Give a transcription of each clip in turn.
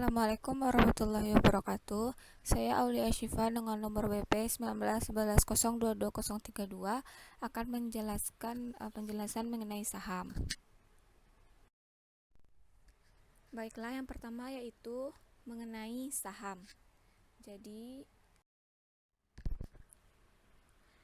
Assalamualaikum warahmatullahi wabarakatuh. Saya Aulia Syifa dengan nomor WP 1911022032 akan menjelaskan penjelasan mengenai saham. Baiklah, yang pertama yaitu mengenai saham. Jadi,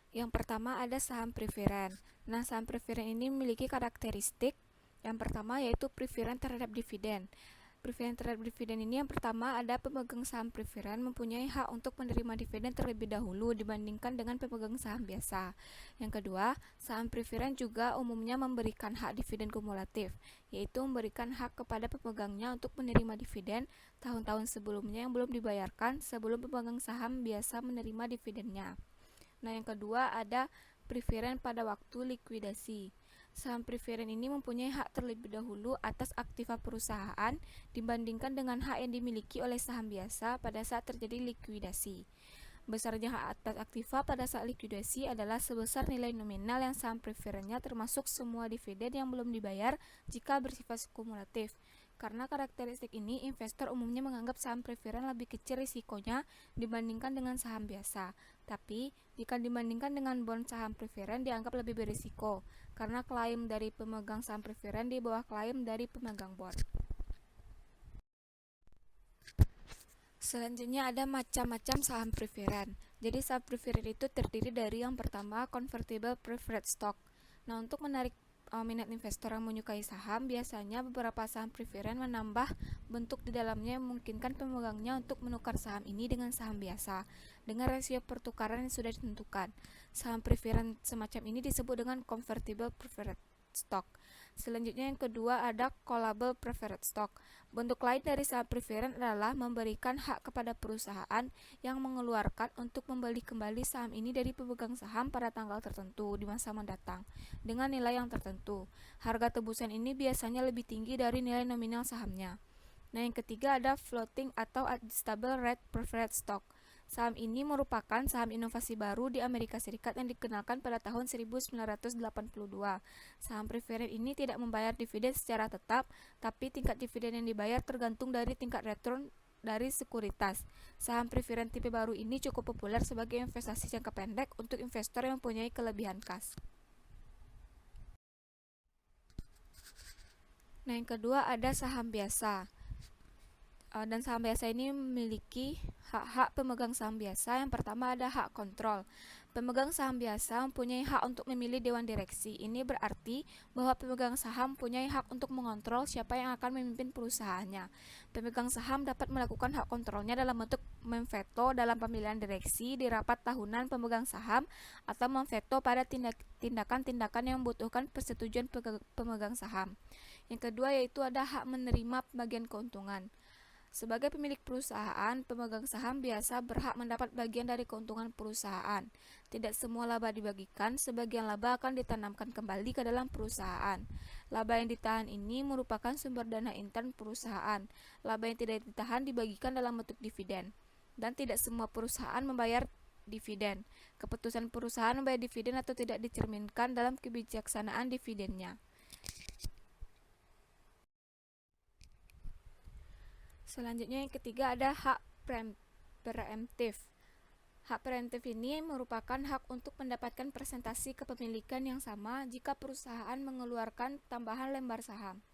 yang pertama ada saham preferen. Nah, saham preferen ini memiliki karakteristik yang pertama yaitu preferen terhadap dividen. Preferen terhadap dividen ini yang pertama ada pemegang saham preferen mempunyai hak untuk menerima dividen terlebih dahulu dibandingkan dengan pemegang saham biasa. Yang kedua, saham preferen juga umumnya memberikan hak dividen kumulatif, yaitu memberikan hak kepada pemegangnya untuk menerima dividen tahun-tahun sebelumnya yang belum dibayarkan sebelum pemegang saham biasa menerima dividennya. Nah, yang kedua ada preferen pada waktu likuidasi. Saham preferen ini mempunyai hak terlebih dahulu atas aktiva perusahaan dibandingkan dengan hak yang dimiliki oleh saham biasa pada saat terjadi likuidasi. Besarnya hak atas aktiva pada saat likuidasi adalah sebesar nilai nominal yang saham preferennya termasuk semua dividen yang belum dibayar jika bersifat kumulatif. Karena karakteristik ini, investor umumnya menganggap saham preferen lebih kecil risikonya dibandingkan dengan saham biasa. Tapi, jika dibandingkan dengan bond saham preferen dianggap lebih berisiko, karena klaim dari pemegang saham preferen di bawah klaim dari pemegang bond. Selanjutnya ada macam-macam saham preferen. Jadi saham preferen itu terdiri dari yang pertama convertible preferred stock. Nah, untuk menarik minat investor yang menyukai saham, biasanya beberapa saham preferen menambah bentuk di dalamnya yang memungkinkan pemegangnya untuk menukar saham ini dengan saham biasa dengan rasio pertukaran yang sudah ditentukan. Saham preferen semacam ini disebut dengan convertible preferred stock. Selanjutnya yang kedua ada callable preferred stock. Bentuk lain dari saham preferen adalah memberikan hak kepada perusahaan yang mengeluarkan untuk membeli kembali saham ini dari pemegang saham pada tanggal tertentu di masa mendatang dengan nilai yang tertentu. Harga tebusan ini biasanya lebih tinggi dari nilai nominal sahamnya. Nah, yang ketiga ada floating atau adjustable rate preferred stock. Saham ini merupakan saham inovasi baru di Amerika Serikat yang dikenalkan pada tahun 1982. Saham preferen ini tidak membayar dividen secara tetap, tapi tingkat dividen yang dibayar tergantung dari tingkat return dari sekuritas. Saham preferen tipe baru ini cukup populer sebagai investasi jangka pendek untuk investor yang mempunyai kelebihan kas. Nah, yang kedua ada saham biasa. Dan saham biasa ini memiliki hak-hak pemegang saham biasa. Yang pertama ada hak kontrol. Pemegang saham biasa mempunyai hak untuk memilih dewan direksi. Ini berarti bahwa pemegang saham mempunyai hak untuk mengontrol siapa yang akan memimpin perusahaannya. Pemegang saham dapat melakukan hak kontrolnya dalam bentuk memveto dalam pemilihan direksi di rapat tahunan pemegang saham atau memveto pada tindakan-tindakan yang membutuhkan persetujuan pemegang saham. Yang kedua yaitu ada hak menerima pembagian keuntungan. Sebagai pemilik perusahaan, pemegang saham biasa berhak mendapat bagian dari keuntungan perusahaan. Tidak semua laba dibagikan, sebagian laba akan ditanamkan kembali ke dalam perusahaan. Laba yang ditahan ini merupakan sumber dana intern perusahaan. Laba yang tidak ditahan dibagikan dalam bentuk dividen. Dan tidak semua perusahaan membayar dividen. Keputusan perusahaan membayar dividen atau tidak dicerminkan dalam kebijaksanaan dividennya. Selanjutnya yang ketiga ada hak preemptif. Hak preemptif ini merupakan hak untuk mendapatkan presentasi kepemilikan yang sama jika perusahaan mengeluarkan tambahan lembar saham.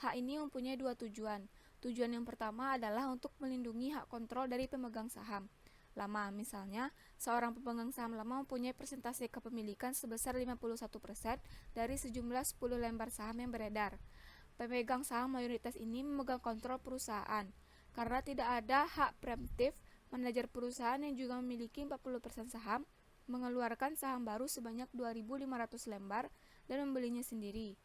Hak ini mempunyai dua tujuan. Tujuan yang pertama adalah untuk melindungi hak kontrol dari pemegang saham lama. Misalnya, seorang pemegang saham lama mempunyai presentasi kepemilikan sebesar 51% dari sejumlah 10 lembar saham yang beredar. Pemegang saham mayoritas ini memegang kontrol perusahaan. Karena tidak ada hak preemptif, manajer perusahaan yang juga memiliki 40% saham mengeluarkan saham baru sebanyak 2.500 lembar dan membelinya sendiri.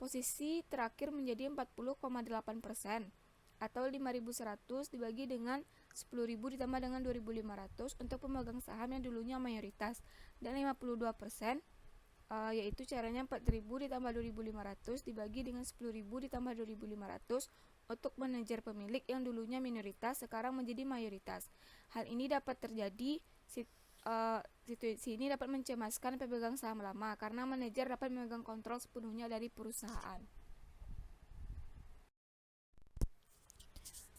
Posisi terakhir menjadi 40,8% atau 5.100 dibagi dengan 10.000 ditambah dengan 2.500 untuk pemegang saham yang dulunya mayoritas, dan 52% yaitu caranya 4.000 ditambah 2.500 dibagi dengan 10.000 ditambah 2.500 untuk manajer pemilik yang dulunya minoritas sekarang menjadi mayoritas. Hal ini dapat terjadi, situasi ini dapat mencemaskan pemegang saham lama karena manajer dapat memegang kontrol sepenuhnya dari perusahaan.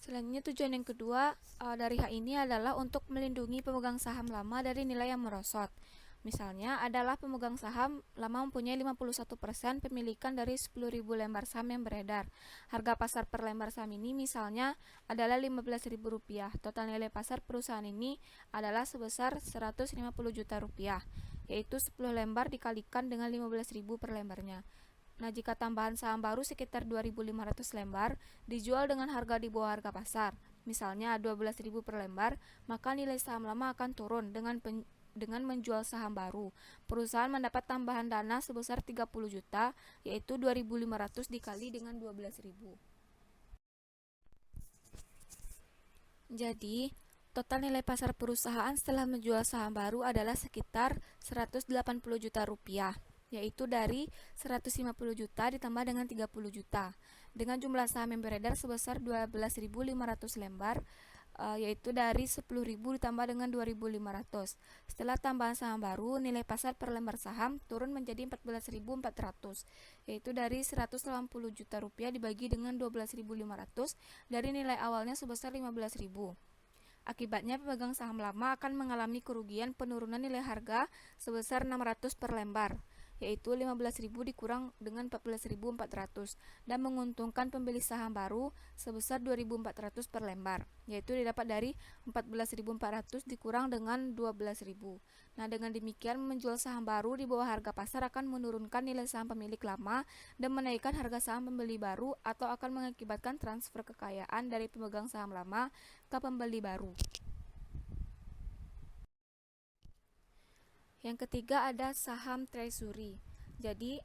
Selanjutnya tujuan yang kedua dari hak ini adalah untuk melindungi pemegang saham lama dari nilai yang merosot. Misalnya adalah pemegang saham lama mempunyai 51% pemilikan dari 10.000 lembar saham yang beredar. Harga pasar per lembar saham ini misalnya adalah Rp15.000. Total nilai pasar perusahaan ini adalah sebesar Rp150 juta, yaitu 10 lembar dikalikan dengan 15.000 per lembarnya. Nah, jika tambahan saham baru sekitar 2.500 lembar dijual dengan harga di bawah harga pasar, misalnya 12.000 per lembar, maka nilai saham lama akan turun dengan menjual saham baru. Perusahaan mendapat tambahan dana sebesar 30 juta, yaitu 2.500 dikali dengan 12.000. Jadi, total nilai pasar perusahaan setelah menjual saham baru adalah sekitar Rp180 juta, yaitu dari 150 juta ditambah dengan 30 juta. Dengan jumlah saham yang beredar sebesar 12.500 lembar, yaitu dari 10.000 ditambah dengan 2.500. Setelah tambahan saham baru, nilai pasar per lembar saham turun menjadi 14.400, yaitu dari Rp180 juta dibagi dengan 12.500 dari nilai awalnya sebesar 15.000. Akibatnya pemegang saham lama akan mengalami kerugian penurunan nilai harga sebesar 600 per lembar, yaitu 15.000 dikurang dengan 14.400, dan menguntungkan pembeli saham baru sebesar 2.400 per lembar, yaitu didapat dari 14.400 dikurang dengan 12.000. Nah, dengan demikian menjual saham baru di bawah harga pasar akan menurunkan nilai saham pemilik lama dan menaikkan harga saham pembeli baru, atau akan mengakibatkan transfer kekayaan dari pemegang saham lama ke pembeli baru. Yang ketiga ada saham treasury. Jadi,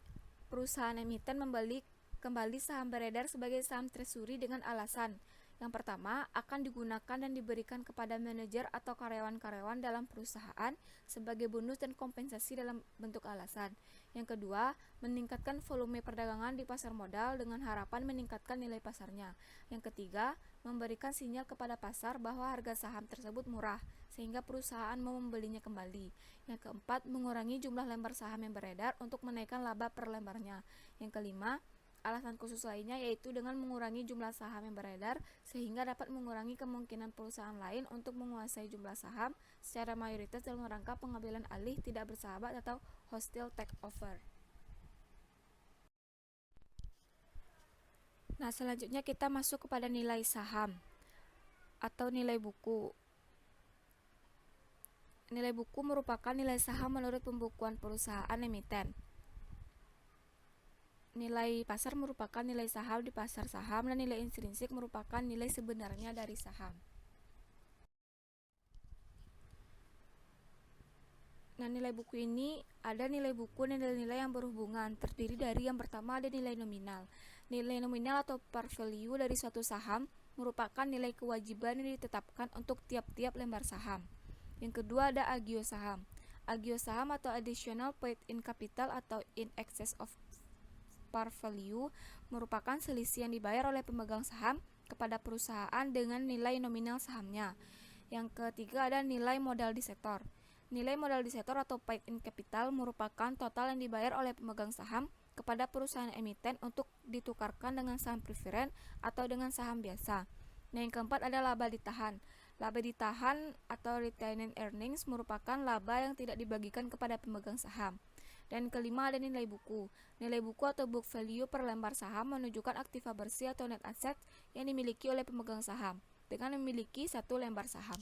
perusahaan emiten membeli kembali saham beredar sebagai saham treasury dengan alasan: yang pertama, akan digunakan dan diberikan kepada manajer atau karyawan-karyawan dalam perusahaan sebagai bonus dan kompensasi dalam bentuk alasan. Yang kedua, meningkatkan volume perdagangan di pasar modal dengan harapan meningkatkan nilai pasarnya. Yang ketiga, memberikan sinyal kepada pasar bahwa harga saham tersebut murah, sehingga perusahaan mau membelinya kembali. Yang keempat, mengurangi jumlah lembar saham yang beredar untuk menaikkan laba per lembarnya. Yang kelima, alasan khusus lainnya yaitu dengan mengurangi jumlah saham yang beredar sehingga dapat mengurangi kemungkinan perusahaan lain untuk menguasai jumlah saham secara mayoritas dalam rangka pengambilan alih tidak bersahabat atau hostile takeover. Nah, selanjutnya kita masuk kepada nilai saham atau nilai buku. Nilai buku merupakan nilai saham menurut pembukuan perusahaan emiten. Nilai pasar merupakan nilai saham di pasar saham, dan nilai intrinsik merupakan nilai sebenarnya dari saham. Nah, nilai buku ini ada nilai buku dan nilai-nilai yang berhubungan, terdiri dari yang pertama ada nilai nominal. Nilai nominal atau par value dari suatu saham merupakan nilai kewajiban yang ditetapkan untuk tiap-tiap lembar saham. Yang kedua ada agio saham. Agio saham atau additional paid in capital atau in excess of par value merupakan selisih yang dibayar oleh pemegang saham kepada perusahaan dengan nilai nominal sahamnya. Yang ketiga ada nilai modal di sektor. Nilai modal di sektor atau paid in capital merupakan total yang dibayar oleh pemegang saham kepada perusahaan emiten untuk ditukarkan dengan saham preferen atau dengan saham biasa. Nah, yang keempat ada laba ditahan. Laba ditahan atau retained earnings merupakan laba yang tidak dibagikan kepada pemegang saham. Dan kelima ada nilai buku. Nilai buku atau book value per lembar saham menunjukkan aktiva bersih atau net asset yang dimiliki oleh pemegang saham dengan memiliki satu lembar saham.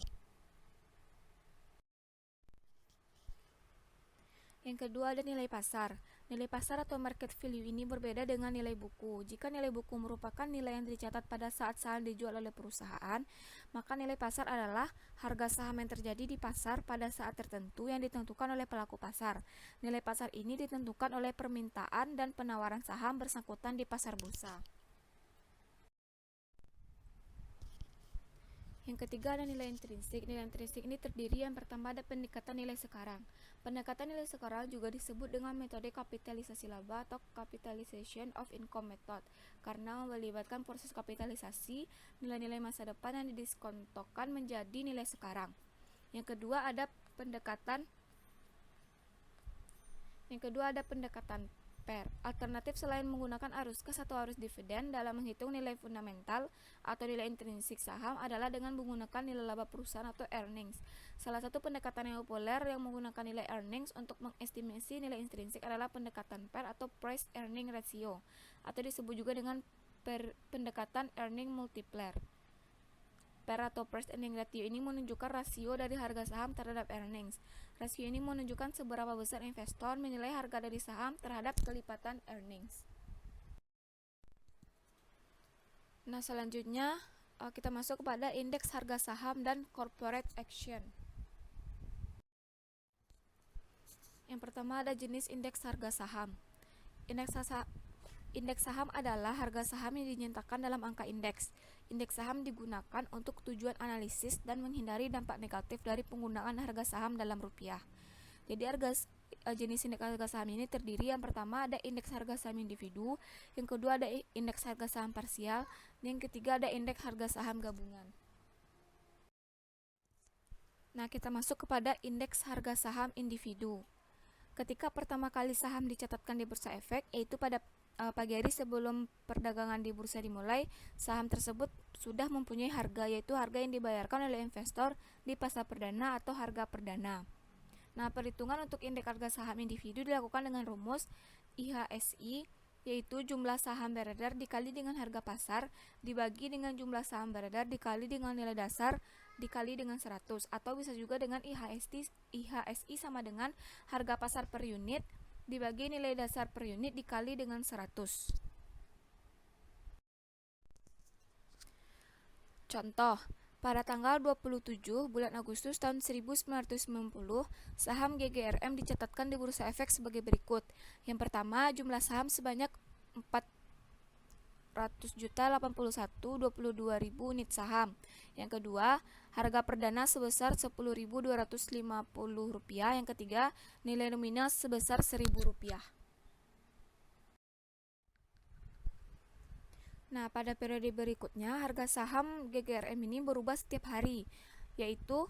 Yang kedua ada nilai pasar. Nilai pasar atau market value ini berbeda dengan nilai buku. Jika nilai buku merupakan nilai yang dicatat pada saat saham dijual oleh perusahaan, maka nilai pasar adalah harga saham yang terjadi di pasar pada saat tertentu yang ditentukan oleh pelaku pasar. Nilai pasar ini ditentukan oleh permintaan dan penawaran saham bersangkutan di pasar bursa. Yang ketiga ada nilai intrinsik. Nilai intrinsik ini terdiri yang pertama ada pendekatan nilai sekarang. Pendekatan nilai sekarang juga disebut dengan metode kapitalisasi laba atau capitalization of income method karena melibatkan proses kapitalisasi nilai-nilai masa depan yang didiskontokan menjadi nilai sekarang. Yang kedua ada pendekatan per. Alternatif selain menggunakan arus kas atau arus dividen dalam menghitung nilai fundamental atau nilai intrinsik saham adalah dengan menggunakan nilai laba perusahaan atau earnings. Salah satu pendekatan yang populer yang menggunakan nilai earnings untuk mengestimasi nilai intrinsik adalah pendekatan PER atau Price Earning Ratio, atau disebut juga dengan pendekatan earning multiplier. PER atau Price Earning Ratio ini menunjukkan rasio dari harga saham terhadap earnings. Rasio ini menunjukkan seberapa besar investor menilai harga dari saham terhadap kelipatan earnings. Nah, selanjutnya kita masuk kepada indeks harga saham dan corporate action. Yang pertama ada jenis indeks harga saham. Indeks saham adalah harga saham yang dinyatakan dalam angka indeks. Indeks saham digunakan untuk tujuan analisis dan menghindari dampak negatif dari penggunaan harga saham dalam rupiah. Jadi jenis indeks harga saham ini terdiri, yang pertama ada indeks harga saham individu, yang kedua ada indeks harga saham parsial, dan yang ketiga ada indeks harga saham gabungan. Nah, kita masuk kepada indeks harga saham individu. Ketika pertama kali saham dicatatkan di Bursa Efek, yaitu pada pagi hari sebelum perdagangan di bursa dimulai, saham tersebut sudah mempunyai harga, yaitu harga yang dibayarkan oleh investor di pasar perdana atau harga perdana. Nah, perhitungan untuk indeks harga saham individu dilakukan dengan rumus IHSI, yaitu jumlah saham beredar dikali dengan harga pasar dibagi dengan jumlah saham beredar dikali dengan nilai dasar dikali dengan 100, atau bisa juga dengan IHSI sama dengan harga pasar per unit dibagi nilai dasar per unit dikali dengan 100. Contoh, pada tanggal 27 bulan Agustus tahun 1990, saham GGRM dicatatkan di Bursa Efek sebagai berikut. Yang pertama, jumlah saham sebanyak 400.081.22.000 unit saham. Yang kedua, harga perdana sebesar Rp10.250. Yang ketiga, nilai nominal sebesar Rp1.000. Nah, pada periode berikutnya harga saham GGRM ini berubah setiap hari, yaitu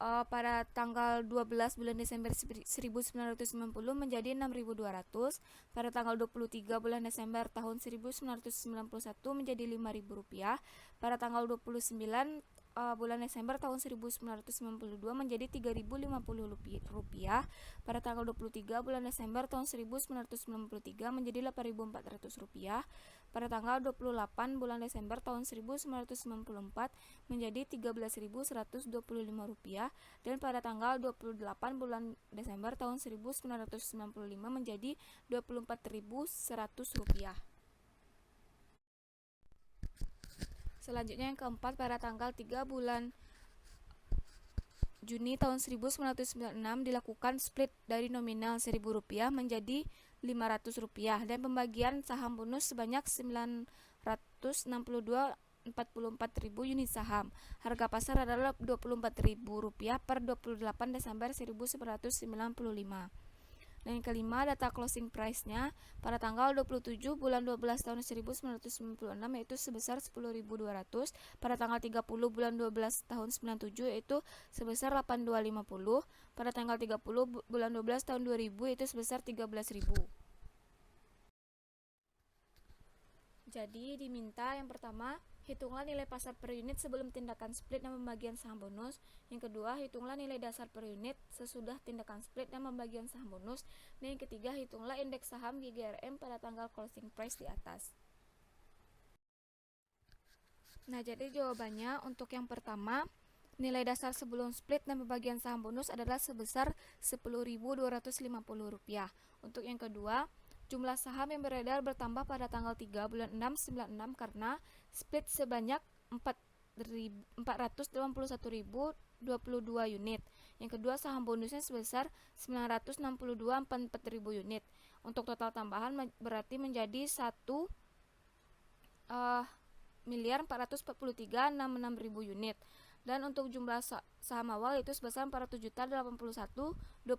pada tanggal 12 bulan Desember 1990 menjadi Rp6.200, pada tanggal 23 bulan Desember tahun 1991 menjadi Rp5.000, pada tanggal 29 bulan Desember tahun 1992 menjadi Rp3.050, pada tanggal 23 bulan Desember tahun 1993 menjadi Rp8.400, pada tanggal 28 bulan Desember tahun 1994 menjadi Rp13.125, dan pada tanggal 28 bulan Desember tahun 1995 menjadi Rp24.100. Selanjutnya yang keempat, pada tanggal 3 bulan Juni tahun 1996 dilakukan split dari nominal Rp1.000 menjadi Rp500 dan pembagian saham bonus sebanyak 962.44.000 unit saham. Harga pasar adalah Rp24.000 per 28 Desember 1995. Dan yang kelima, data closing price-nya pada tanggal 27 bulan 12 tahun 1996 yaitu sebesar Rp10.200, pada tanggal 30 bulan 12 tahun 97 yaitu sebesar Rp82.50, pada tanggal 30 bulan 12 tahun 2000 yaitu sebesar Rp13.000. Jadi diminta yang pertama, hitunglah nilai pasar per unit sebelum tindakan split dan pembagian saham bonus. Yang kedua, hitunglah nilai dasar per unit sesudah tindakan split dan pembagian saham bonus. Dan yang ketiga, hitunglah indeks saham GGRM pada tanggal closing price di atas. Nah, jadi jawabannya untuk yang pertama, nilai dasar sebelum split dan pembagian saham bonus adalah sebesar Rp10.250. Untuk yang kedua, jumlah saham yang beredar bertambah pada tanggal 3 bulan 6 96 karena split sebanyak 481.022 unit. Yang kedua, saham bonusnya sebesar 962.44.000 unit. Untuk total tambahan berarti menjadi 1.443.066.000 unit. Dan untuk jumlah saham awal itu sebesar 400.081.22.000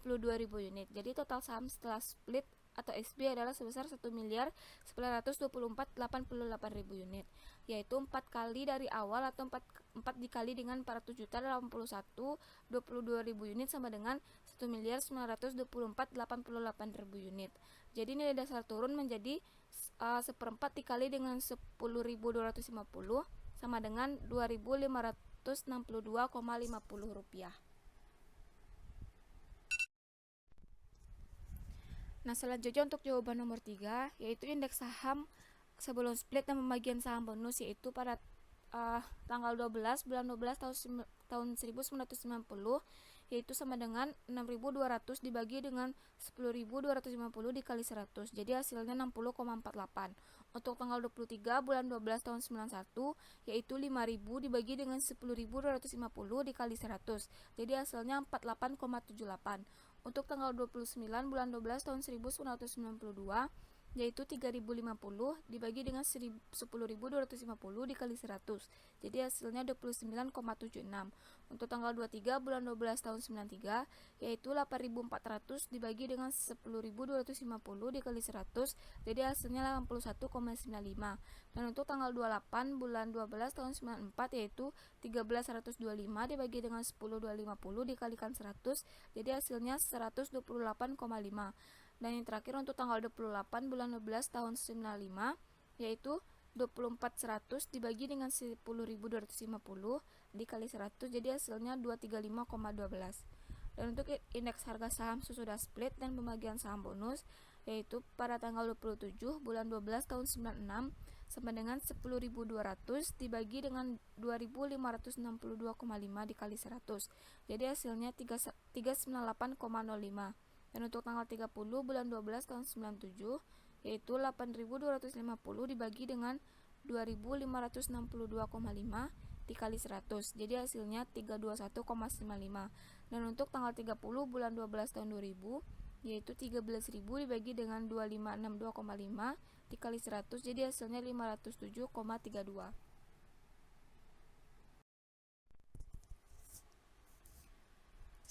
unit. Jadi total saham setelah split atau SB adalah sebesar 1.924.088.000 unit, yaitu 4 kali dari awal atau 4 dikali dengan 400.081.22.000 unit sama dengan 1.924.088.000 unit. Jadi nilai dasar turun menjadi 1/4 dikali dengan 10.250 sama dengan 2.562,50 rupiah. Nah, selanjutnya untuk jawaban nomor 3, yaitu indeks saham sebelum split dan pembagian saham bonus, yaitu pada tanggal 12 bulan 12 tahun 1990, yaitu sama dengan 6.200 dibagi dengan 10.250 dikali 100, jadi hasilnya 60,48. Untuk tanggal 23 bulan 12 tahun 91, yaitu 5.000 dibagi dengan 10.250 dikali 100, jadi hasilnya 48,78. Untuk tanggal 29 bulan 12 tahun 1992, yaitu 3.050 dibagi dengan 10.250 dikali 100, jadi hasilnya 29,76. Untuk tanggal 23 bulan 12 tahun 93, yaitu 8.400 dibagi dengan 10.250 dikali 100, jadi hasilnya 81,95. Dan untuk tanggal 28 bulan 12 tahun 94, yaitu 13.125 dibagi dengan 10.250 dikalikan 100, jadi hasilnya 128,5. Dan yang terakhir untuk tanggal 28 bulan 12 tahun 95, yaitu 24.100 dibagi dengan 10.250 dikali 100, jadi hasilnya 235,12. Dan untuk indeks harga saham sesudah split dan pembagian saham bonus, yaitu pada tanggal 27 bulan 12 tahun 96 sama dengan 10.200 dibagi dengan 2.562,5 dikali 100, jadi hasilnya 398,05. Dan untuk tanggal 30 bulan 12 tahun 97, yaitu 8.250 dibagi dengan 2.562,5 dikali 100, jadi hasilnya 321,95. Dan untuk tanggal 30 bulan 12 tahun 2000, yaitu 13.000 dibagi dengan 2.562,5 dikali 100, jadi hasilnya 507,32.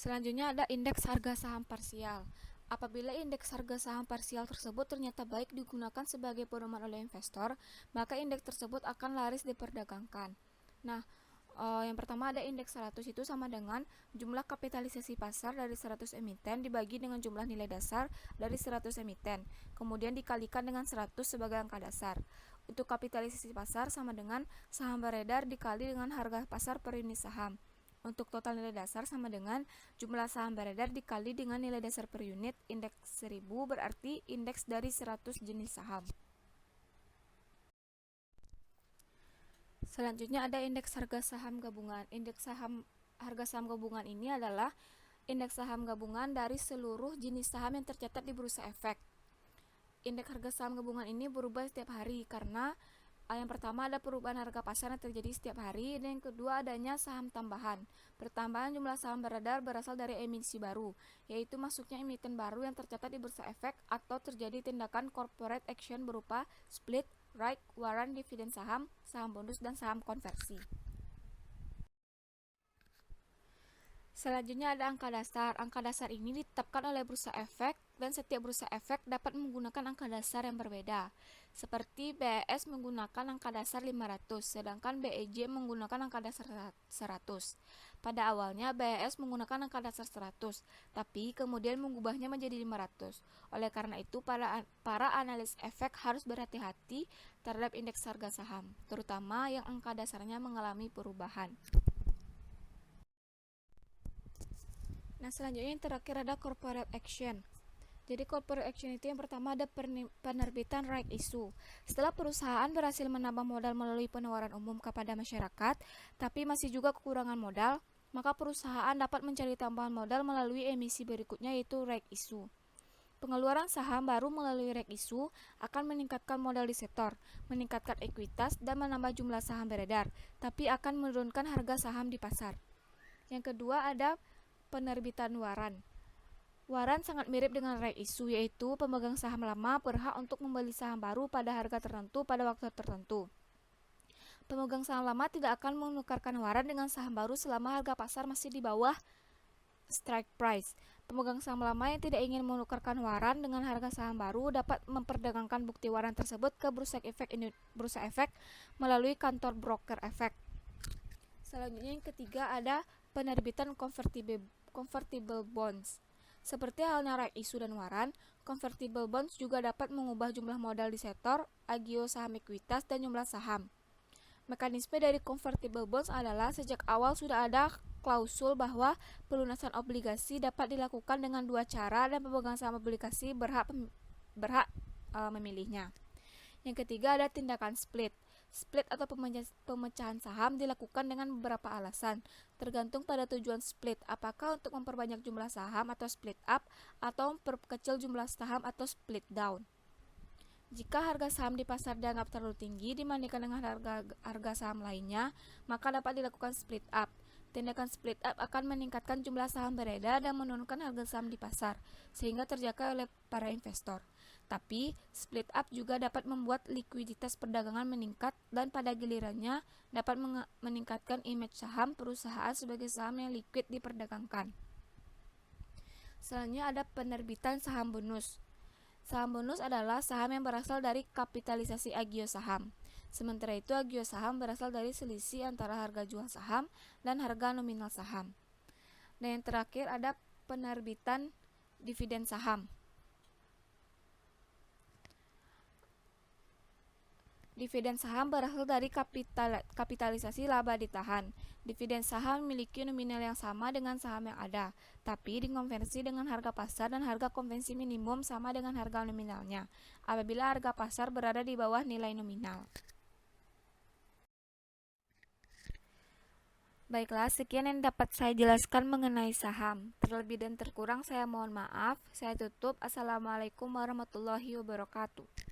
Selanjutnya ada indeks harga saham parsial. Apabila indeks harga saham parsial tersebut ternyata baik digunakan sebagai pedoman oleh investor, maka indeks tersebut akan laris diperdagangkan. Nah, yang pertama ada indeks 100, itu sama dengan jumlah kapitalisasi pasar dari 100 emiten dibagi dengan jumlah nilai dasar dari 100 emiten, kemudian dikalikan dengan 100 sebagai angka dasar. Untuk kapitalisasi pasar sama dengan saham beredar dikali dengan harga pasar per unit saham. Untuk total nilai dasar sama dengan jumlah saham beredar dikali dengan nilai dasar per unit. Indeks 1000 berarti indeks dari 100 jenis saham. Selanjutnya ada indeks harga saham gabungan. Indeks harga saham gabungan ini adalah indeks saham gabungan dari seluruh jenis saham yang tercatat di Bursa Efek. Indeks harga saham gabungan ini berubah setiap hari karena yang pertama ada perubahan harga pasar yang terjadi setiap hari, dan yang kedua adanya saham tambahan. Pertambahan jumlah saham beredar berasal dari emisi baru, yaitu masuknya emiten baru yang tercatat di Bursa Efek atau terjadi tindakan corporate action berupa split, right, warrant, dividen saham, saham bonus, dan saham konversi. Selanjutnya ada angka dasar. Angka dasar ini ditetapkan oleh Bursa Efek dan setiap Bursa Efek dapat menggunakan angka dasar yang berbeda. Seperti BES menggunakan angka dasar 500, sedangkan BEJ menggunakan angka dasar 100. Pada awalnya BES menggunakan angka dasar 100, tapi kemudian mengubahnya menjadi 500. Oleh karena itu, para analis efek harus berhati-hati terhadap indeks harga saham, terutama yang angka dasarnya mengalami perubahan. Nah, selanjutnya yang terakhir ada corporate action. Jadi corporate action itu yang pertama ada penerbitan right issue. Setelah perusahaan berhasil menambah modal melalui penawaran umum kepada masyarakat, tapi masih juga kekurangan modal, maka perusahaan dapat mencari tambahan modal melalui emisi berikutnya, yaitu right issue. Pengeluaran saham baru melalui right issue akan meningkatkan modal di sektor, meningkatkan ekuitas, dan menambah jumlah saham beredar, tapi akan menurunkan harga saham di pasar. Yang kedua ada penerbitan waran. Waran sangat mirip dengan right issue, yaitu pemegang saham lama berhak untuk membeli saham baru pada harga tertentu pada waktu tertentu. Pemegang saham lama tidak akan menukarkan waran dengan saham baru selama harga pasar masih di bawah strike price. Pemegang saham lama yang tidak ingin menukarkan waran dengan harga saham baru dapat memperdagangkan bukti waran tersebut ke Bursa Efek melalui kantor broker efek. Selanjutnya yang ketiga ada penerbitan convertible bonds. Seperti halnya right issue dan waran, convertible bonds juga dapat mengubah jumlah modal di sektor, agio saham ekuitas, dan jumlah saham. Mekanisme dari convertible bonds adalah sejak awal sudah ada klausul bahwa pelunasan obligasi dapat dilakukan dengan dua cara dan pemegang saham obligasi berhak memilihnya. Yang ketiga ada tindakan split. Split atau pemecahan saham dilakukan dengan beberapa alasan, tergantung pada tujuan split, apakah untuk memperbanyak jumlah saham atau split up, atau memperkecil jumlah saham atau split down. Jika harga saham di pasar dianggap terlalu tinggi dibandingkan dengan harga saham lainnya, maka dapat dilakukan split up. Tindakan split up akan meningkatkan jumlah saham beredar dan menurunkan harga saham di pasar, sehingga terjaga oleh para investor. Tapi, split up juga dapat membuat likuiditas perdagangan meningkat dan pada gilirannya dapat meningkatkan image saham perusahaan sebagai saham yang liquid diperdagangkan. Selanjutnya ada penerbitan saham bonus. Saham bonus adalah saham yang berasal dari kapitalisasi agio saham. Sementara itu agio saham berasal dari selisih antara harga jual saham dan harga nominal saham. Dan yang terakhir ada penerbitan dividen saham. Dividen saham berasal dari kapitalisasi laba ditahan. Dividen saham memiliki nominal yang sama dengan saham yang ada, tapi dikonversi dengan harga pasar dan harga konvensi minimum sama dengan harga nominalnya, apabila harga pasar berada di bawah nilai nominal. Baiklah, sekian yang dapat saya jelaskan mengenai saham. Terlebih dan terkurang saya mohon maaf. Saya tutup. Assalamualaikum warahmatullahi wabarakatuh.